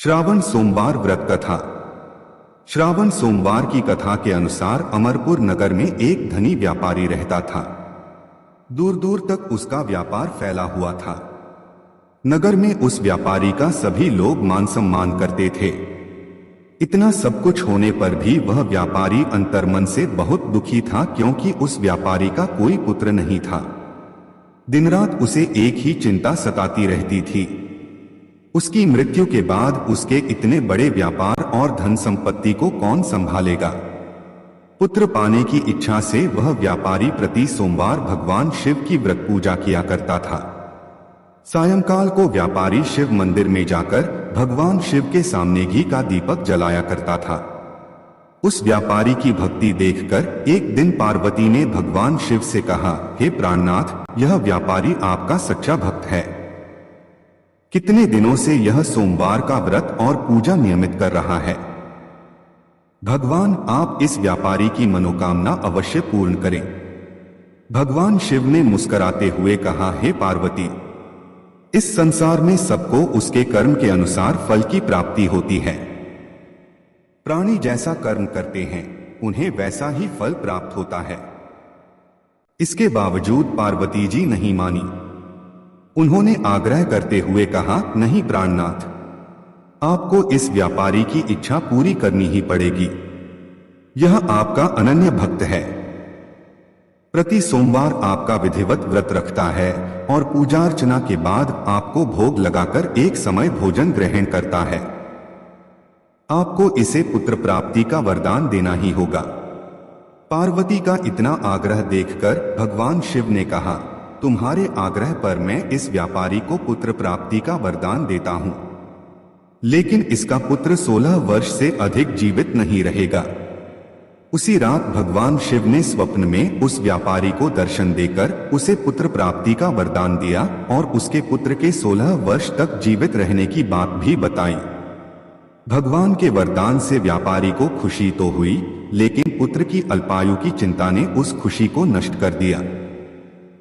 श्रावण सोमवार व्रत कथा। श्रावण सोमवार की कथा के अनुसार अमरपुर नगर में एक धनी व्यापारी रहता था। दूर दूर तक उसका व्यापार फैला हुआ था। नगर में उस व्यापारी का सभी लोग मान सम्मान करते थे। इतना सब कुछ होने पर भी वह व्यापारी अंतर्मन से बहुत दुखी था, क्योंकि उस व्यापारी का कोई पुत्र नहीं था। दिन रात उसे एक ही चिंता सताती रहती थी, उसकी मृत्यु के बाद उसके इतने बड़े व्यापार और धन संपत्ति को कौन संभालेगा। पुत्र पाने की इच्छा से वह व्यापारी प्रति सोमवार भगवान शिव की व्रत पूजा किया करता था। सायंकाल को व्यापारी शिव मंदिर में जाकर भगवान शिव के सामने घी का दीपक जलाया करता था। उस व्यापारी की भक्ति देखकर एक दिन पार्वती ने भगवान शिव से कहा, हे प्राणनाथ, यह व्यापारी आपका सच्चा भक्त है। कितने दिनों से यह सोमवार का व्रत और पूजा नियमित कर रहा है। भगवान, आप इस व्यापारी की मनोकामना अवश्य पूर्ण करें। भगवान शिव ने मुस्कुराते हुए कहा, हे पार्वती, इस संसार में सबको उसके कर्म के अनुसार फल की प्राप्ति होती है। प्राणी जैसा कर्म करते हैं उन्हें वैसा ही फल प्राप्त होता है। इसके बावजूद पार्वती जी नहीं मानी। उन्होंने आग्रह करते हुए कहा, नहीं प्राणनाथ, आपको इस व्यापारी की इच्छा पूरी करनी ही पड़ेगी। यह आपका अनन्य भक्त है। प्रति सोमवार आपका विधिवत व्रत रखता है और पूजा अर्चना के बाद आपको भोग लगाकर एक समय भोजन ग्रहण करता है। आपको इसे पुत्र प्राप्ति का वरदान देना ही होगा। पार्वती का इतना आग्रह देखकर भगवान शिव ने कहा, तुम्हारे आग्रह पर मैं इस व्यापारी को पुत्र प्राप्ति का वरदान देता हूं, लेकिन इसका पुत्र 16 वर्ष से अधिक जीवित नहीं रहेगा। उसी रात भगवान शिव ने स्वप्न में उस व्यापारी को दर्शन देकर उसे पुत्र प्राप्ति का वरदान दिया और उसके पुत्र के 16 वर्ष तक जीवित रहने की बात भी बताई। भगवान के वरदान से व्यापारी को खुशी तो हुई, लेकिन पुत्र की अल्पायु की चिंता ने उस खुशी को नष्ट कर दिया।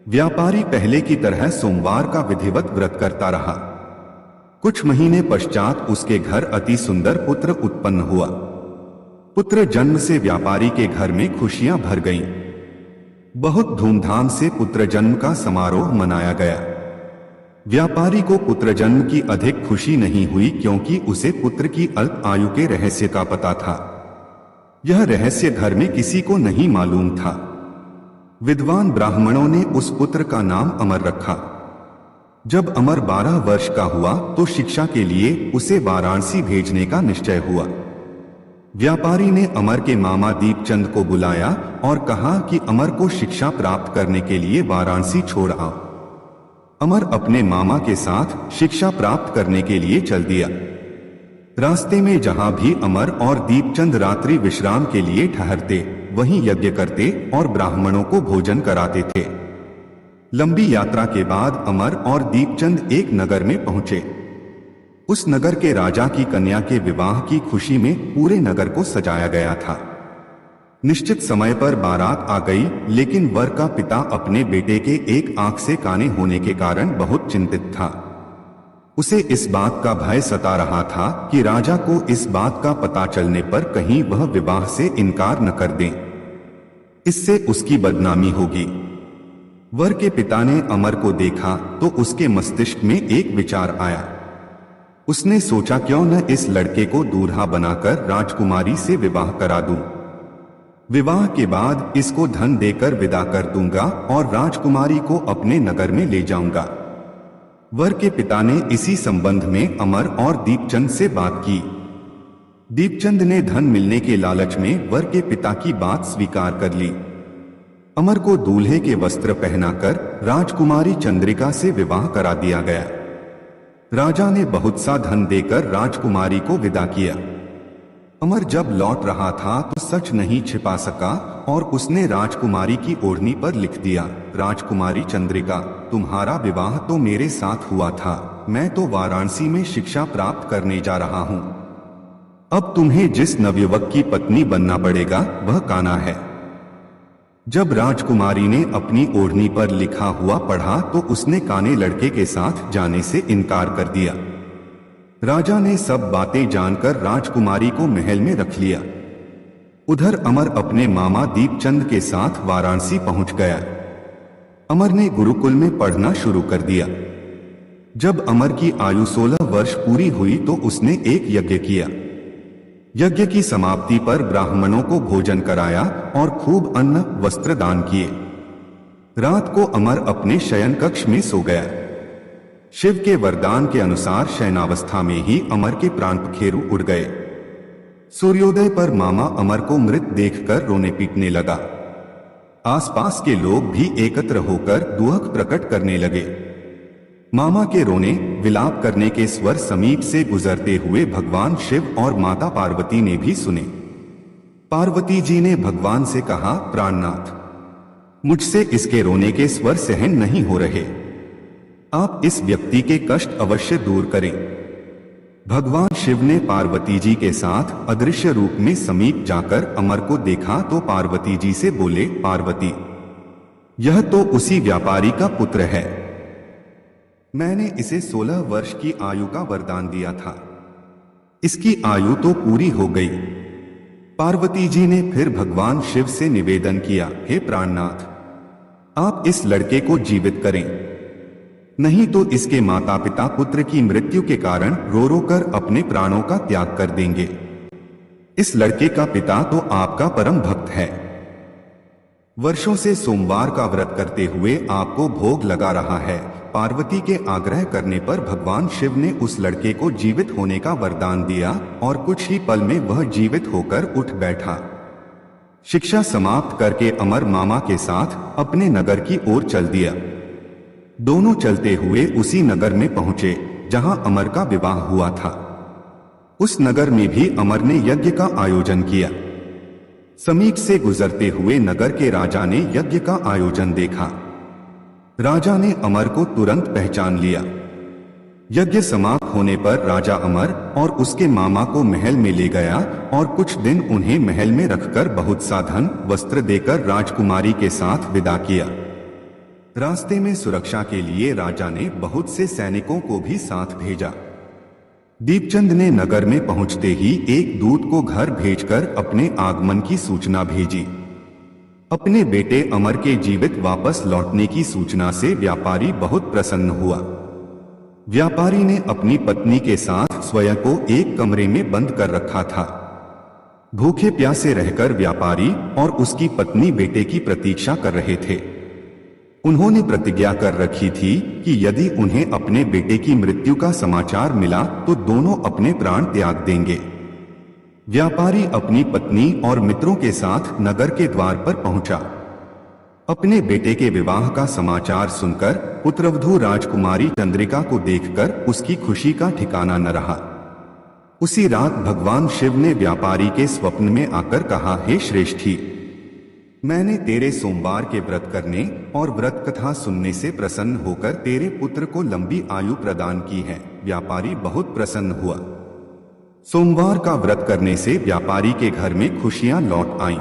व्यापारी पहले की तरह सोमवार का विधिवत व्रत करता रहा। कुछ महीने पश्चात उसके घर अति सुंदर पुत्र उत्पन्न हुआ। पुत्र जन्म से व्यापारी के घर में खुशियां भर गईं। बहुत धूमधाम से पुत्र जन्म का समारोह मनाया गया। व्यापारी को पुत्र जन्म की अधिक खुशी नहीं हुई, क्योंकि उसे पुत्र की अल्प आयु के रहस्य का पता था। यह रहस्य घर में किसी को नहीं मालूम था। विद्वान ब्राह्मणों ने उस पुत्र का नाम अमर रखा। जब अमर 12 वर्ष का हुआ तो शिक्षा के लिए उसे वाराणसी भेजने का निश्चय हुआ। व्यापारी ने अमर के मामा दीपचंद को बुलाया और कहा कि अमर को शिक्षा प्राप्त करने के लिए वाराणसी छोड़ आओ। अमर अपने मामा के साथ शिक्षा प्राप्त करने के लिए चल दिया। रास्ते में जहां भी अमर और दीपचंद रात्रि विश्राम के लिए ठहरते, वहीं यज्ञ करते और ब्राह्मणों को भोजन कराते थे। लंबी यात्रा के बाद अमर और दीपचंद एक नगर में पहुंचे। उस नगर के राजा की कन्या के विवाह की खुशी में पूरे नगर को सजाया गया था। निश्चित समय पर बारात आ गई, लेकिन वर का पिता अपने बेटे के एक आंख से काने होने के कारण बहुत चिंतित था। उसे इस बात का भय सता रहा था कि राजा को इस बात का पता चलने पर कहीं वह विवाह से इनकार न कर दें, इससे उसकी बदनामी होगी। वर के पिता ने अमर को देखा तो उसके मस्तिष्क में एक विचार आया। उसने सोचा, क्यों न इस लड़के को दूल्हा बनाकर राजकुमारी से विवाह करा दूं। विवाह के बाद इसको धन देकर विदा कर दूंगा और राजकुमारी को अपने नगर में ले जाऊंगा। वर के पिता ने इसी संबंध में अमर और दीपचंद से बात की। दीपचंद ने धन मिलने के लालच में वर के पिता की बात स्वीकार कर ली। अमर को दूल्हे के वस्त्र पहनाकर राजकुमारी चंद्रिका से विवाह करा दिया गया। राजा ने बहुत सा धन देकर राजकुमारी को विदा किया। अमर जब लौट रहा था तो सच नहीं छिपा सका और उसने राजकुमारी की ओढ़नी पर लिख दिया, राजकुमारी चंद्रिका, तुम्हारा विवाह तो मेरे साथ हुआ था, मैं तो वाराणसी में शिक्षा प्राप्त करने जा रहा हूं। अब तुम्हें जिस नवयुवक की पत्नी बनना पड़ेगा वह कान्हा है। जब राजकुमारी ने अपनी ओढ़नी पर लिखा हुआ पढ़ा तो उसने काने लड़के के साथ जाने से इनकार कर दिया। राजा ने सब बातें जानकर राजकुमारी को महल में रख लिया। उधर अमर अपने मामा दीपचंद के साथ वाराणसी पहुंच गया। अमर ने गुरुकुल में पढ़ना शुरू कर दिया। जब अमर की आयु 16 वर्ष पूरी हुई तो उसने एक यज्ञ किया। यज्ञ की समाप्ति पर ब्राह्मणों को भोजन कराया और खूब अन्न वस्त्र दान किए। रात को अमर अपने शयन कक्ष में सो गया। शिव के वरदान के अनुसार शयनावस्था में ही अमर के प्राण पखेरु उड़ गए। सूर्योदय पर मामा अमर को मृत देखकर रोने पीटने लगा। आसपास के लोग भी एकत्र होकर दुख प्रकट करने लगे। मामा के रोने विलाप करने के स्वर समीप से गुजरते हुए भगवान शिव और माता पार्वती ने भी सुने। पार्वती जी ने भगवान से कहा, प्राणनाथ, मुझसे इसके रोने के स्वर सहन नहीं हो रहे। आप इस व्यक्ति के कष्ट अवश्य दूर करें। भगवान शिव ने पार्वती जी के साथ अदृश्य रूप में समीप जाकर अमर को देखा तो पार्वती जी से बोले, पार्वती, यह तो उसी व्यापारी का पुत्र है। मैंने इसे 16 वर्ष की आयु का वरदान दिया था। इसकी आयु तो पूरी हो गई। पार्वती जी ने फिर भगवान शिव से निवेदन किया, हे प्राणनाथ, आप इस लड़के को जीवित करें, नहीं तो इसके माता पिता पुत्र की मृत्यु के कारण रो रो कर अपने प्राणों का त्याग कर देंगे। इस लड़के का पिता तो आपका परम भक्त है। वर्षों से सोमवार का व्रत करते हुए आपको भोग लगा रहा है। पार्वती के आग्रह करने पर भगवान शिव ने उस लड़के को जीवित होने का वरदान दिया और कुछ ही पल में वह जीवित होकर उठ बैठा। शिक्षा समाप्त करके अमर मामा के साथ अपने नगर की ओर चल दिया। दोनों चलते हुए उसी नगर में पहुंचे जहां अमर का विवाह हुआ था। उस नगर में भी अमर ने यज्ञ का आयोजन किया। समीप से गुजरते हुए नगर के राजा ने यज्ञ का आयोजन देखा। राजा ने अमर को तुरंत पहचान लिया। यज्ञ समाप्त होने पर राजा अमर और उसके मामा को महल में ले गया और कुछ दिन उन्हें महल में रखकर बहुत सा धन वस्त्र देकर राजकुमारी के साथ विदा किया। रास्ते में सुरक्षा के लिए राजा ने बहुत से सैनिकों को भी साथ भेजा। दीपचंद ने नगर में पहुंचते ही एक दूत को घर भेजकर अपने आगमन की सूचना भेजी। अपने बेटे अमर के जीवित वापस लौटने की सूचना से व्यापारी बहुत प्रसन्न हुआ। व्यापारी ने अपनी पत्नी के साथ स्वयं को एक कमरे में बंद कर रखा था। भूखे प्यासे रहकर व्यापारी और उसकी पत्नी बेटे की प्रतीक्षा कर रहे थे। उन्होंने प्रतिज्ञा कर रखी थी कि यदि उन्हें अपने बेटे की मृत्यु का समाचार मिला तो दोनों अपने प्राण त्याग देंगे। व्यापारी अपनी पत्नी और मित्रों के साथ नगर के द्वार पर पहुंचा। अपने बेटे के विवाह का समाचार सुनकर पुत्रवधू राजकुमारी चंद्रिका को देखकर उसकी खुशी का ठिकाना न रहा। उसी रात भगवान शिव ने व्यापारी के स्वप्न में आकर कहा, हे श्रेष्ठी, मैंने तेरे सोमवार के व्रत करने और व्रत कथा सुनने से प्रसन्न होकर तेरे पुत्र को लंबी आयु प्रदान की है। व्यापारी बहुत प्रसन्न हुआ। सोमवार का व्रत करने से व्यापारी के घर में खुशियां लौट आईं।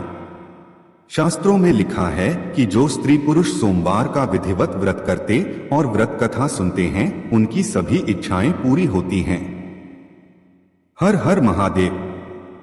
शास्त्रों में लिखा है कि जो स्त्री पुरुष सोमवार का विधिवत व्रत करते और व्रत कथा सुनते हैं, उनकी सभी इच्छाएं पूरी होती हैं। हर हर महादेव।